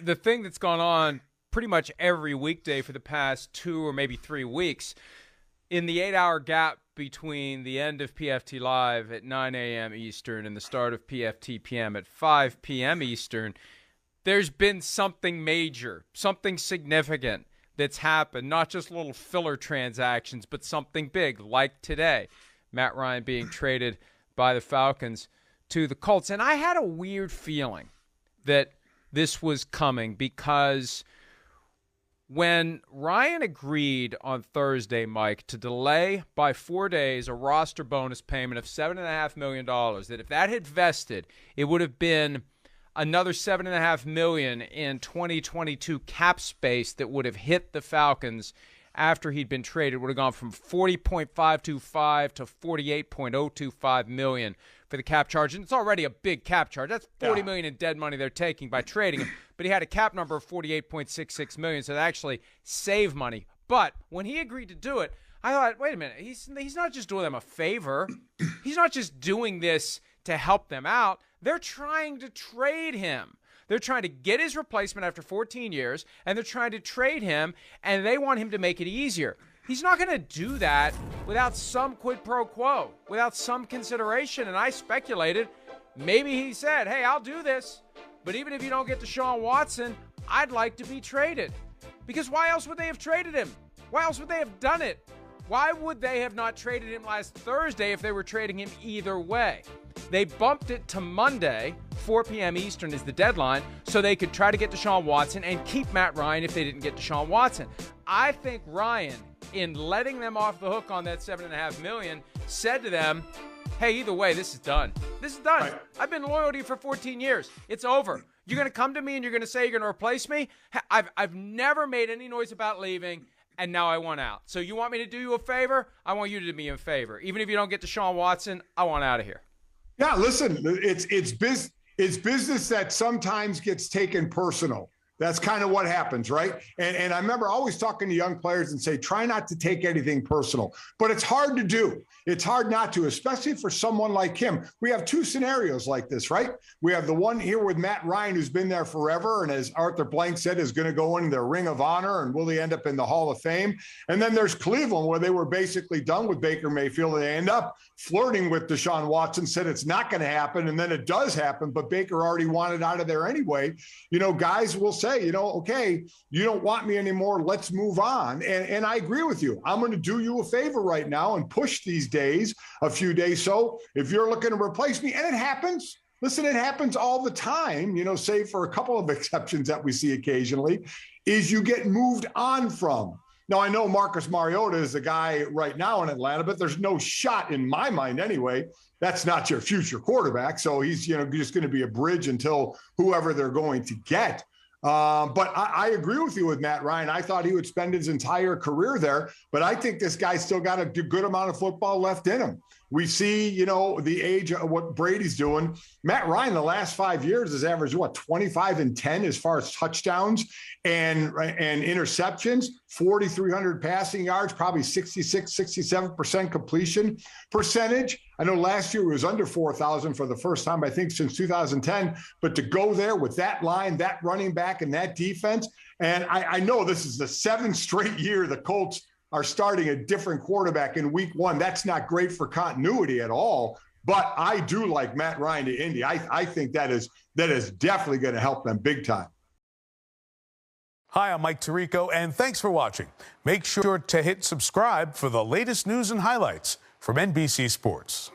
The thing that's gone on pretty much every weekday for the past 2 or maybe 3 weeks, in the 8-hour gap between the end of PFT Live at 9 a.m. Eastern and the start of PFT PM at 5 p.m. Eastern, there's been something major, something significant that's happened, not just little filler transactions, but something big, like today, Matt Ryan being traded by the Falcons to the Colts. And I had a weird feeling that this was coming because when Ryan agreed on Thursday, Mike, to delay by 4 days a roster bonus payment of $7.5 million, that if that had vested, it would have been another $7.5 million in 2022 cap space that would have hit the Falcons after he'd been traded. It would have gone from $40.525 to $48.025 million for the cap charge. And it's already a big cap charge. That's $40 million in dead money they're taking by trading him. But he had a cap number of $48.66 million, so they actually save money. But when he agreed to do it, I thought, wait a minute, he's not just doing them a favor. He's not just doing this to help them out. They're trying to trade him. They're trying to get his replacement after 14 years, and they're trying to trade him, and they want him to make it easier. He's not going to do that without some quid pro quo, without some consideration. And I speculated, maybe he said, hey, I'll do this, but even if you don't get Deshaun Watson, I'd like to be traded. Because why else would they have traded him? Why else would they have done it? Why would they have not traded him last Thursday if they were trading him either way? They bumped it to Monday, 4 p.m. Eastern is the deadline, so they could try to get Deshaun Watson and keep Matt Ryan if they didn't get Deshaun Watson. I think Ryan, in letting them off the hook on that $7.5 million, said to them, hey, either way, this is done. This is done. Right. I've been loyal to you for 14 years. It's over. You're going to come to me and you're going to say you're going to replace me? I've never made any noise about leaving, and now I want out. So you want me to do you a favor? I want you to do me a favor. Even if you don't get Deshaun Watson, I want out of here. Yeah, listen, it's business that sometimes gets taken personal. That's kind of what happens, right? And I remember always talking to young players and say, try not to take anything personal. But it's hard to do. It's hard not to, especially for someone like him. We have two scenarios like this, right? We have the one here with Matt Ryan, who's been there forever, and as Arthur Blank said, is going to go in the Ring of Honor, and will he end up in the Hall of Fame? And then there's Cleveland, where they were basically done with Baker Mayfield, and they end up flirting with Deshaun Watson, said it's not going to happen, and then it does happen, but Baker already wanted out of there anyway. You know, guys will say, okay, you don't want me anymore, let's move on. And I agree with you. I'm going to do you a favor right now and push these days, a few days. So if you're looking to replace me, and it happens, listen, it happens all the time, save for a couple of exceptions that we see occasionally, is you get moved on from. Now, I know Marcus Mariota is the guy right now in Atlanta, but there's no shot in my mind anyway. That's not your future quarterback. So he's, just going to be a bridge until whoever they're going to get. But I agree with you with Matt Ryan. I thought he would spend his entire career there, but I think this guy's still got a good amount of football left in him. We see, the age of what Brady's doing. Matt Ryan, the last 5 years, has averaged, 25 and 10 as far as touchdowns and interceptions, 4,300 passing yards, probably 66, 67% completion percentage. I know last year it was under 4,000 for the first time, I think, since 2010. But to go there with that line, that running back, and that defense, and I know this is the 7th straight year the Colts are starting a different quarterback in week 1. That's not great for continuity at all. But I do like Matt Ryan to Indy. I think that is definitely going to help them big time. Hi, I'm Mike Tirico, and thanks for watching. Make sure to hit subscribe for the latest news and highlights from NBC Sports.